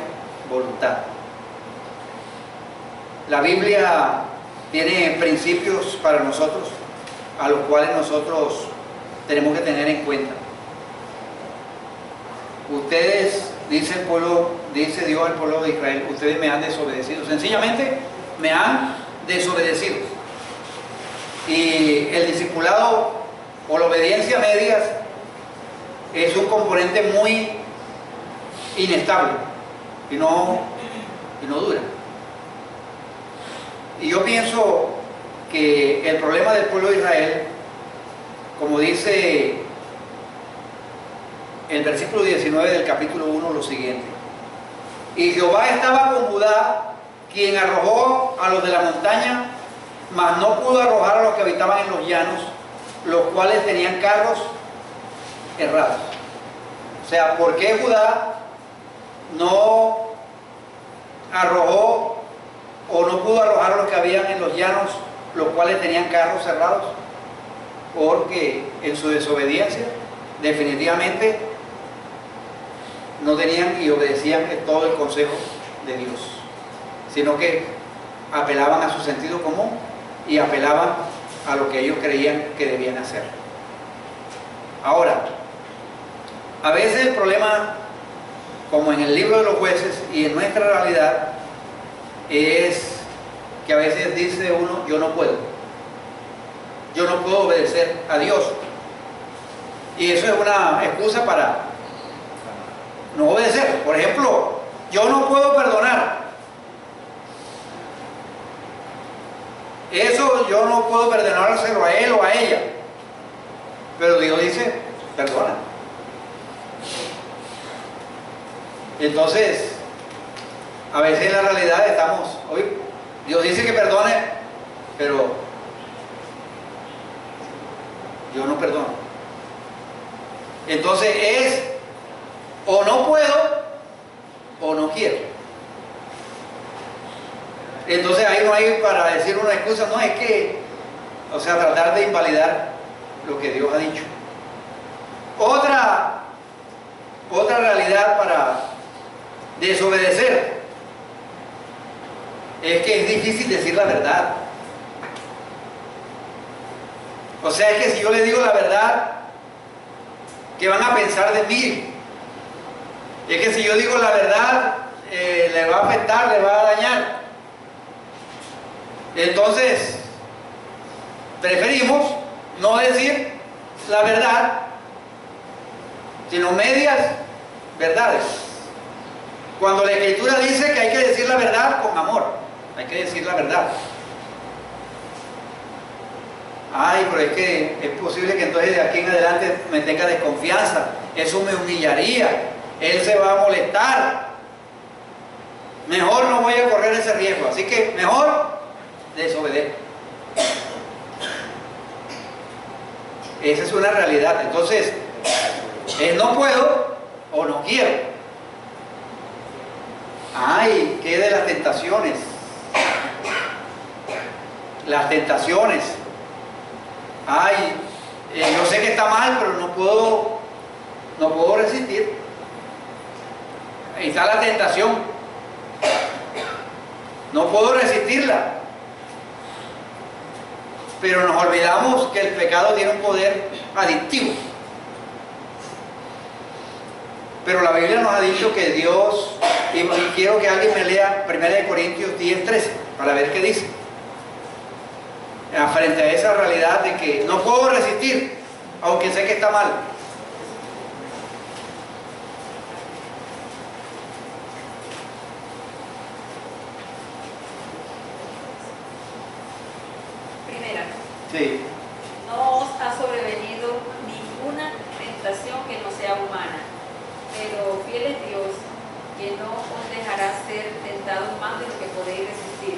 A: voluntad. La Biblia tiene principios para nosotros, a los cuales nosotros tenemos que tener en cuenta. Ustedes, dice Dios al pueblo de Israel, ustedes me han desobedecido. Sencillamente me han desobedecido. Y el discipulado o la obediencia a medias es un componente muy inestable y no dura. Y yo pienso que el problema del pueblo de Israel, como dice el versículo 19 del capítulo 1, lo siguiente: y Jehová estaba con Judá, quien arrojó a los de la montaña, mas no pudo arrojar a los que habitaban en los llanos, los cuales tenían carros errados. O sea, ¿por qué Judá no arrojó o no pudo arrojar a los que habían en los llanos, los cuales tenían carros cerrados? Porque en su desobediencia definitivamente no tenían y obedecían todo el consejo de Dios, sino que apelaban a su sentido común y apelaban a lo que ellos creían que debían hacer. Ahora, a veces el problema, como en el libro de los jueces y en nuestra realidad, es que a veces dice uno: yo no puedo obedecer a Dios, y eso es una excusa para no obedecer. Por ejemplo, yo no puedo perdonar, eso yo no puedo perdonárselo a él o a ella, pero Dios dice: perdona. Entonces, a veces en la realidad estamos, Dios dice que perdone, pero yo no perdono. Entonces es o no puedo o no quiero. Entonces ahí no hay para decir una excusa, no, es que, o sea, tratar de invalidar lo que Dios ha dicho. Otra realidad para desobedecer es que es difícil decir la verdad. O sea, es que si yo le digo la verdad, ¿qué van a pensar de mí? Es que si yo digo la verdad, le va a afectar, le va a dañar. Entonces, preferimos no decir la verdad, sino medias verdades. Cuando la Escritura dice que hay que decir la verdad con amor, hay que decir la verdad. Ay, pero es que es posible que entonces de aquí en adelante me tenga desconfianza, eso me humillaría, él se va a molestar, mejor no voy a correr ese riesgo, así que mejor desobedezco. Esa es una realidad. Entonces, no puedo o no quiero. Ay, ¿qué de las tentaciones? Las tentaciones. Ay, yo sé que está mal, pero no puedo resistir. Ahí está la tentación. No puedo resistirla. Pero nos olvidamos que el pecado tiene un poder adictivo. Pero la Biblia nos ha dicho que Dios, y quiero que alguien me lea 1 Corintios 10:13 para ver qué dice. frente a esa realidad de que no puedo resistir, aunque sé que está mal.
B: Primera,
A: Sí,
B: no os ha sobrevenido ninguna tentación que no sea humana, pero fiel es Dios, que no os dejará ser tentados más de lo que podéis resistir,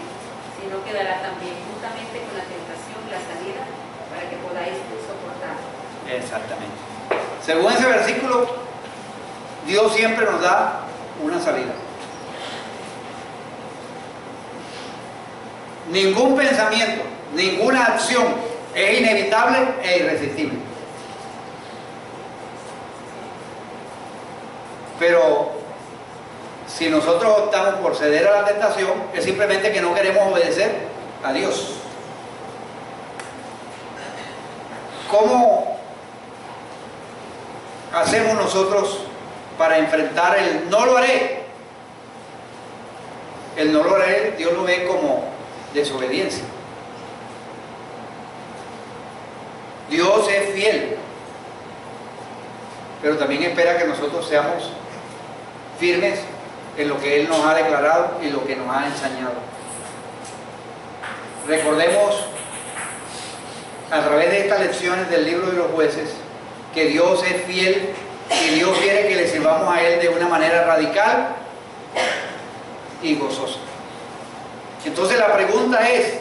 B: sino que dará también juntamente con la tentación la salida para que podáis soportar.
A: exactamente. Según ese versículo, Dios siempre nos da una salida. Ningún pensamiento, ninguna acción es inevitable e irresistible. Pero si nosotros optamos por ceder a la tentación, es simplemente que no queremos obedecer a Dios. ¿Cómo hacemos nosotros para enfrentar el no lo haré? El no lo haré, Dios lo ve como desobediencia. Dios es fiel, pero también espera que nosotros seamos firmes en lo que Él nos ha declarado y lo que nos ha enseñado. Recordemos a través de estas lecciones del libro de los jueces que Dios es fiel y Dios quiere que le sirvamos a Él de una manera radical y gozosa. Entonces la pregunta es,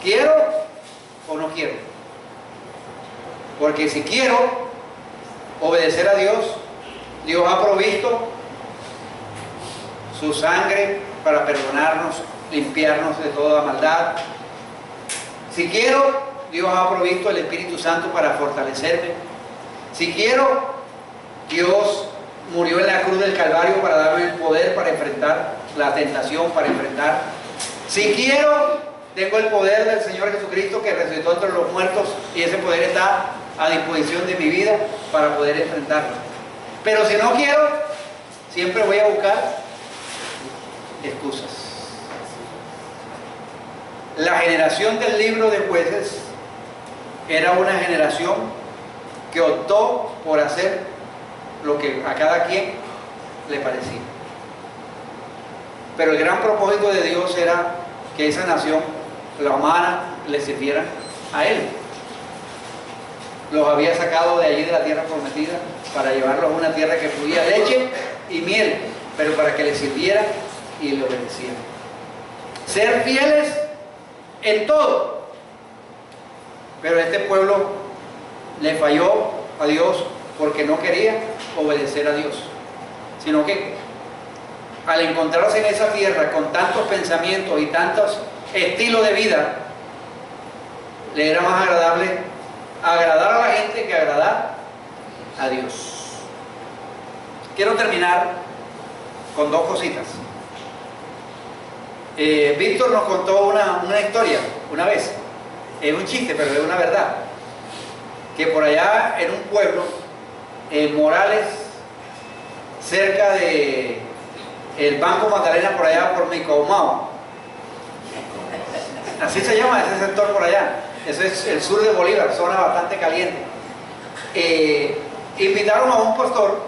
A: ¿quiero o no quiero? Porque si quiero obedecer a Dios, Dios ha provisto su sangre para perdonarnos, limpiarnos de toda maldad. Si quiero, Dios ha provisto el Espíritu Santo para fortalecerme. Si quiero, Dios murió en la cruz del Calvario para darme el poder para enfrentar la tentación, para enfrentar. Si quiero, tengo el poder del Señor Jesucristo que resucitó entre los muertos y ese poder está a disposición de mi vida para poder enfrentarlo. Pero si no quiero, siempre voy a buscar excusas. La generación del libro de jueces era una generación que optó por hacer lo que a cada quien le parecía. Pero el gran propósito de Dios era que esa nación la amara, le sirviera a Él. Los había sacado de allí de la tierra prometida para llevarlos a una tierra que fluía leche y miel, pero para que le sirvieran y le obedecieran. Ser fieles en todo. Pero este pueblo le falló a Dios porque no quería obedecer a Dios, sino que al encontrarse en esa tierra con tantos pensamientos y tantos estilos de vida, le era más agradable agradar a la gente que agradar a Dios. Quiero terminar con dos cositas. Víctor nos contó una historia una vez, es un chiste pero es una verdad, que por allá en un pueblo, en Morales, cerca de el Banco Magdalena, por allá por Micoumao, así se llama ese sector por allá, ese es el sur de Bolívar, zona bastante caliente. Invitaron a un pastor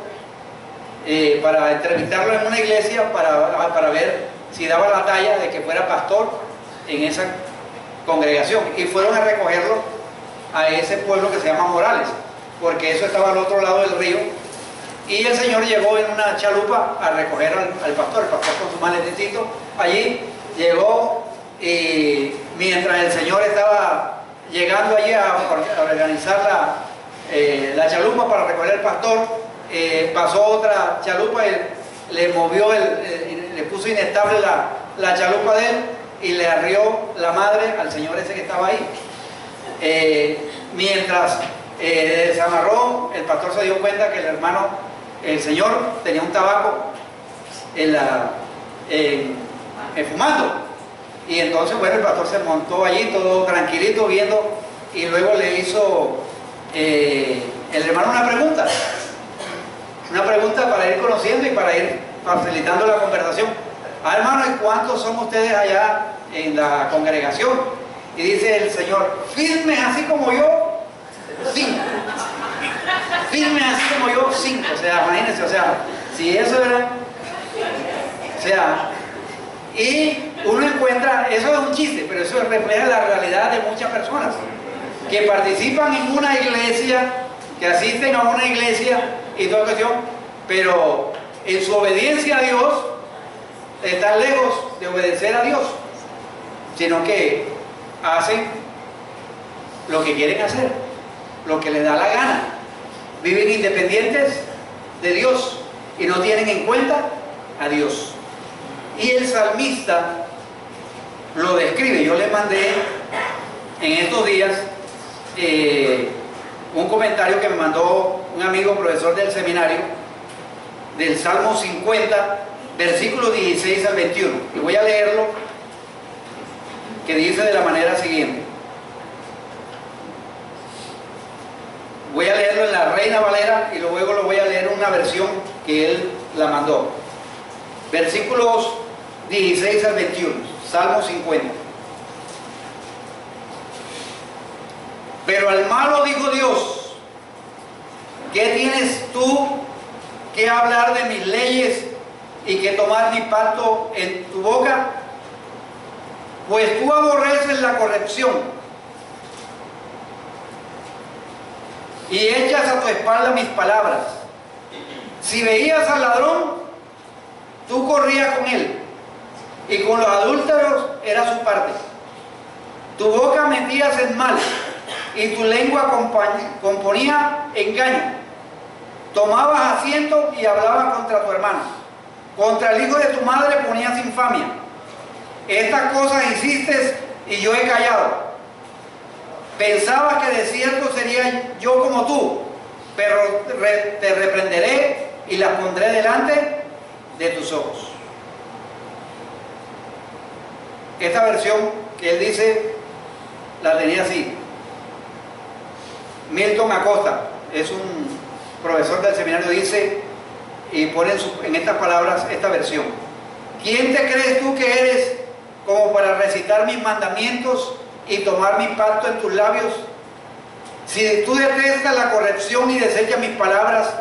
A: para entrevistarlo en una iglesia para ver si daba la talla de que fuera pastor en esa congregación, y fueron a recogerlo a ese pueblo que se llama Morales, porque eso estaba al otro lado del río, y el señor llegó en una chalupa a recoger al pastor, el pastor con su maletecito allí llegó, y mientras el señor estaba llegando allí a organizar la chalupa para recoger al pastor, pasó otra chalupa y le movió, le puso inestable la chalupa de él y le arrió la madre al señor ese que estaba ahí. Mientras desamarró, el pastor se dio cuenta que el señor tenía un tabaco fumando, y entonces bueno, el pastor se montó allí todo tranquilito viendo, y luego le hizo el hermano una pregunta para ir conociendo y para ir facilitando la conversación. Hermano, ¿y cuántos son ustedes allá en la congregación y dice el Señor, firmes así como yo, 5. Firmes así como yo, 5. O sea, imagínense, o sea, si eso era, o sea, y uno encuentra, eso es un chiste, pero eso refleja la realidad de muchas personas que participan en una iglesia, que asisten a una iglesia y toda cuestión, pero en su obediencia a Dios están lejos de obedecer a Dios, sino que hacen lo que quieren hacer, lo que les da la gana, viven independientes de Dios y no tienen en cuenta a Dios. Y el salmista lo describe. Yo le mandé en estos días un comentario que me mandó un amigo profesor del seminario del Salmo 50, versículos 16 al 21. Y voy a leerlo, que dice de la manera siguiente. Voy a leerlo en la Reina Valera y luego lo voy a leer en una versión que él la mandó. Versículos 16 al 21, Salmo 50. Pero al malo dijo Dios, ¿qué tienes tú que hablar de mis leyes y que tomar mi pacto en tu boca? Pues tú aborreces la corrección y echas a tu espalda mis palabras. Si veías al ladrón, tú corrías con él, y con los adúlteros era su parte. Tu boca metías en mal, y tu lengua componía engaño. Tomabas asiento y hablabas contra tu hermano. Contra el hijo de tu madre ponías infamia. Estas cosas hiciste y yo he callado. Pensabas que de cierto sería yo como tú, pero te reprenderé y las pondré delante de tus ojos. Esta versión que él dice la tenía así. Milton Acosta es un profesor del seminario, dice y pone en estas palabras esta versión: ¿quién te crees tú que eres como para recitar mis mandamientos y tomar mi pacto en tus labios? Si tú detestas la corrección y desechas mis palabras,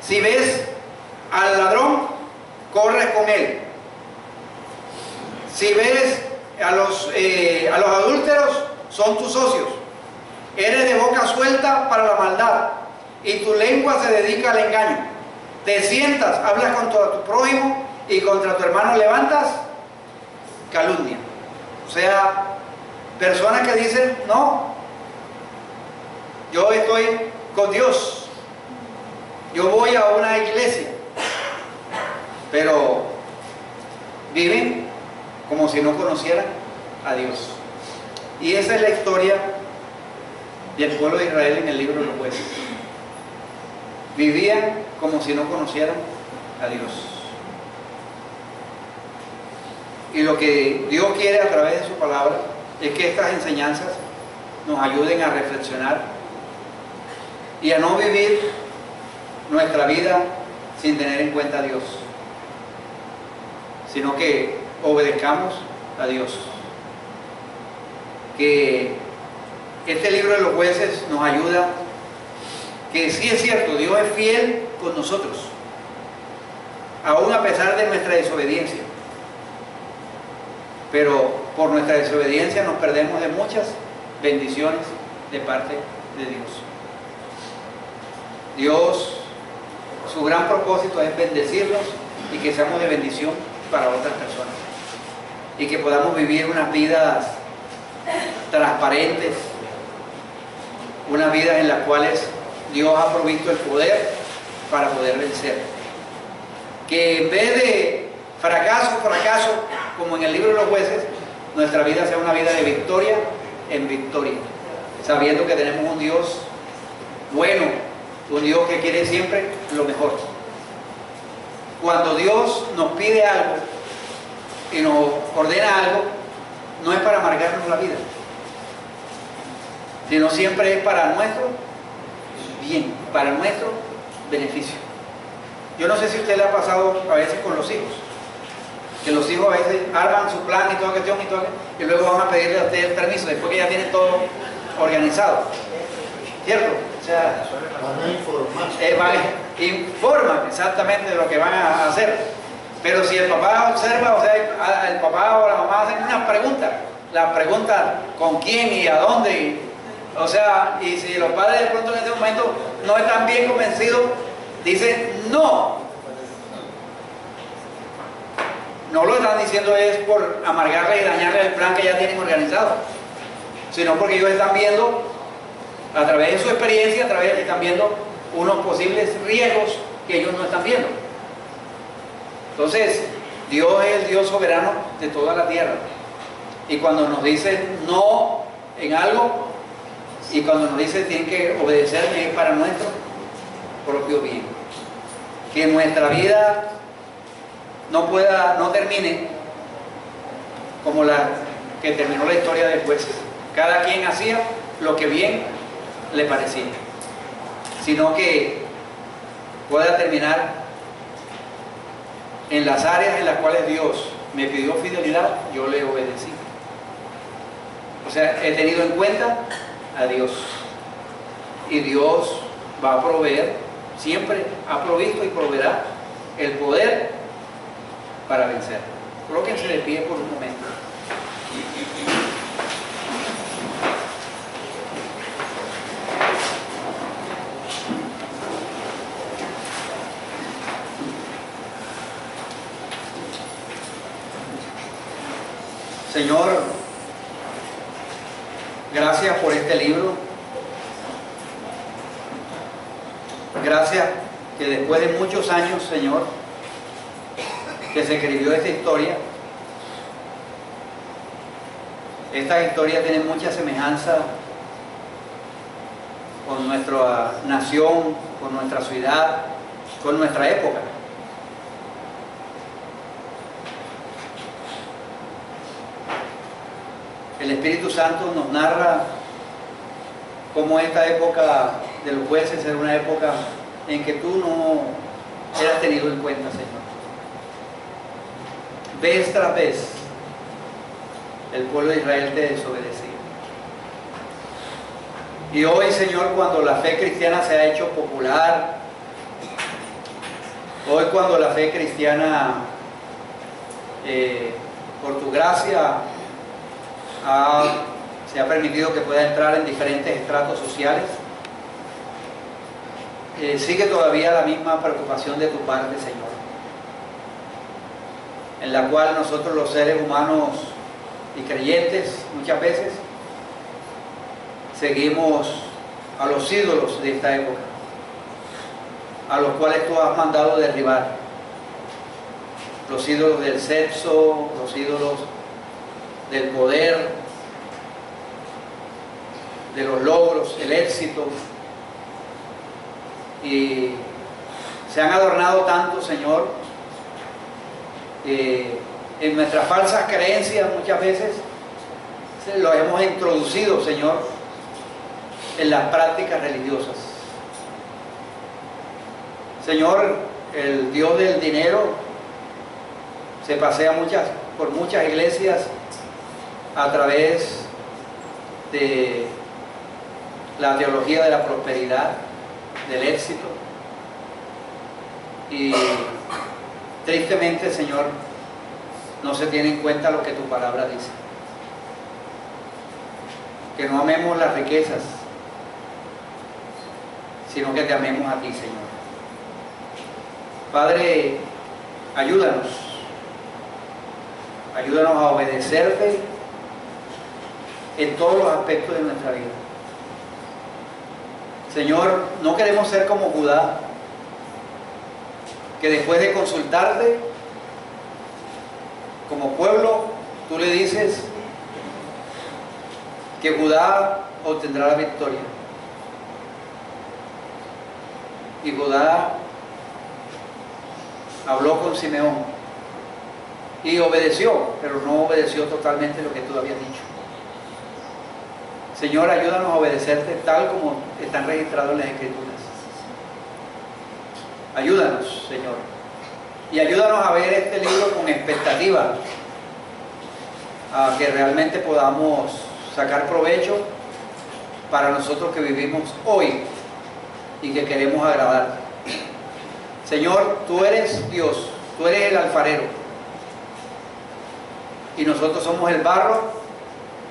A: si ves al ladrón, corres con él. Si ves a los adúlteros, son tus socios. Eres de boca suelta para la maldad y tu lengua se dedica al engaño. Te sientas, hablas contra tu prójimo y contra tu hermano levantas calumnia. O sea, personas que dicen, no, yo estoy con Dios, yo voy a una iglesia, pero viven como si no conocieran a Dios. Y esa es la historia del pueblo de Israel en el libro de los Jueces. Vivían como si no conocieran a Dios. Y lo que Dios quiere a través de su palabra es que estas enseñanzas nos ayuden a reflexionar y a no vivir nuestra vida sin tener en cuenta a Dios, sino que obedezcamos a Dios. Que este libro de los Jueces nos ayuda, que sí es cierto, Dios es fiel con nosotros, aún a pesar de nuestra desobediencia. Pero por nuestra desobediencia nos perdemos de muchas bendiciones de parte de Dios. Dios, su gran propósito es bendecirnos y que seamos de bendición para otras personas. Y que podamos vivir unas vidas transparentes, unas vidas en las cuales Dios ha provisto el poder para poder vencer. Que en vez de fracaso, como en el libro de los Jueces, nuestra vida sea una vida de victoria en victoria, sabiendo que tenemos un Dios bueno, un Dios que quiere siempre lo mejor. Cuando Dios nos pide algo y nos ordena algo, no es para amargarnos la vida, sino siempre es para nuestro bien, para nuestro beneficio. Yo no sé si a usted le ha pasado a veces con los hijos, Que los hijos a veces arman su plan y toda cuestión y luego van a pedirle a usted el permiso después que ya tienen todo organizado. ¿Cierto? O sea, informan exactamente de lo que van a hacer. Pero si el papá observa, o sea, el papá o la mamá hacen unas preguntas, las preguntas con quién y a dónde, o sea, y si los padres de pronto en ese momento no están bien convencidos, dicen no. No lo están diciendo es por amargarle y dañarle el plan que ya tienen organizado, sino porque ellos están viendo, a través de su experiencia, están viendo unos posibles riesgos que ellos no están viendo. Entonces, Dios es el Dios soberano de toda la tierra. Y cuando nos dice no en algo, y cuando nos dice tienen que obedecerme, es para nuestro propio bien. Que nuestra vida no termine como la que terminó la historia de jueces. Cada quien hacía lo que bien le parecía, sino que pueda terminar en las áreas en las cuales Dios me pidió fidelidad, yo le obedecí. O sea, he tenido en cuenta a Dios, y Dios va a proveer, siempre ha provisto y proveerá el poder para vencer. Colóquense de pie por un momento. Señor, gracias por este libro. Gracias que después de muchos años, Señor, que se escribió esta historia tiene mucha semejanza con nuestra nación, con nuestra ciudad, con nuestra época. El Espíritu Santo nos narra cómo esta época de los jueces era una época en que tú no eras tenido en cuenta, Señor. Vez tras vez, el pueblo de Israel te desobedecía. Y hoy, Señor, cuando la fe cristiana se ha hecho popular, hoy cuando la fe cristiana, por tu gracia, se ha permitido que pueda entrar en diferentes estratos sociales, sigue todavía la misma preocupación de tu parte, Señor, en la cual nosotros los seres humanos y creyentes muchas veces seguimos a los ídolos de esta época, a los cuales tú has mandado derribar, los ídolos del sexo, los ídolos del poder, de los logros, el éxito, y se han adornado tanto, Señor, en nuestras falsas creencias muchas veces los hemos introducido, Señor, en las prácticas religiosas. Señor, el Dios del dinero se pasea por muchas iglesias a través de la teología de la prosperidad, del éxito, y tristemente, Señor, no se tiene en cuenta lo que tu palabra dice, que no amemos las riquezas, sino que te amemos a ti, Señor. Padre, ayúdanos a obedecerte en todos los aspectos de nuestra vida. Señor, no queremos ser como Judá, que después de consultarte como pueblo, tú le dices que Judá obtendrá la victoria. Y Judá habló con Simeón y obedeció, pero no obedeció totalmente lo que tú habías dicho. Señor, ayúdanos a obedecerte tal como están registrados en las Escrituras. Ayúdanos, Señor, Y ayúdanos a ver este libro con expectativa, a que realmente podamos sacar provecho para nosotros que vivimos hoy y que queremos agradar. Señor, tú eres Dios, tú eres el alfarero y nosotros somos el barro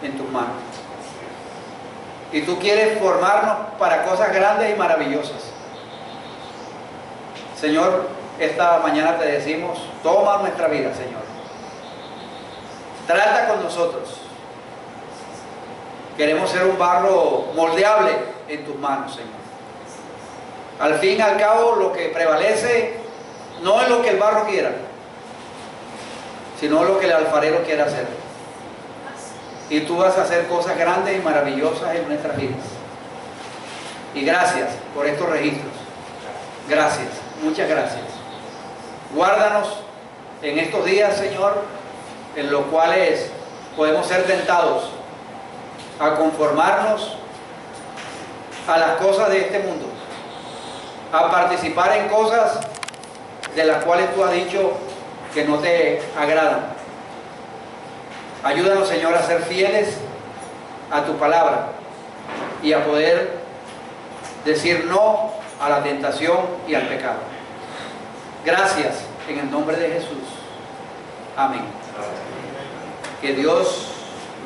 A: en tus manos. Y tú quieres formarnos para cosas grandes y maravillosas. Señor, esta mañana te decimos, toma nuestra vida, Señor. Trata con nosotros. Queremos ser un barro moldeable en tus manos, Señor. Al fin y al cabo, lo que prevalece no es lo que el barro quiera, sino lo que el alfarero quiera hacer. Y tú vas a hacer cosas grandes y maravillosas en nuestras vidas. Y gracias por estos registros. Gracias, muchas gracias. Guárdanos en estos días, Señor, en los cuales podemos ser tentados a conformarnos a las cosas de este mundo, a participar en cosas de las cuales tú has dicho que no te agradan. Ayúdanos, Señor, a ser fieles a tu palabra y a poder decir no a la tentación y al pecado. Gracias en el nombre de Jesús. Amén. Que Dios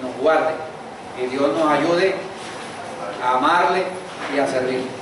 A: nos guarde, que Dios nos ayude a amarle y a servirle.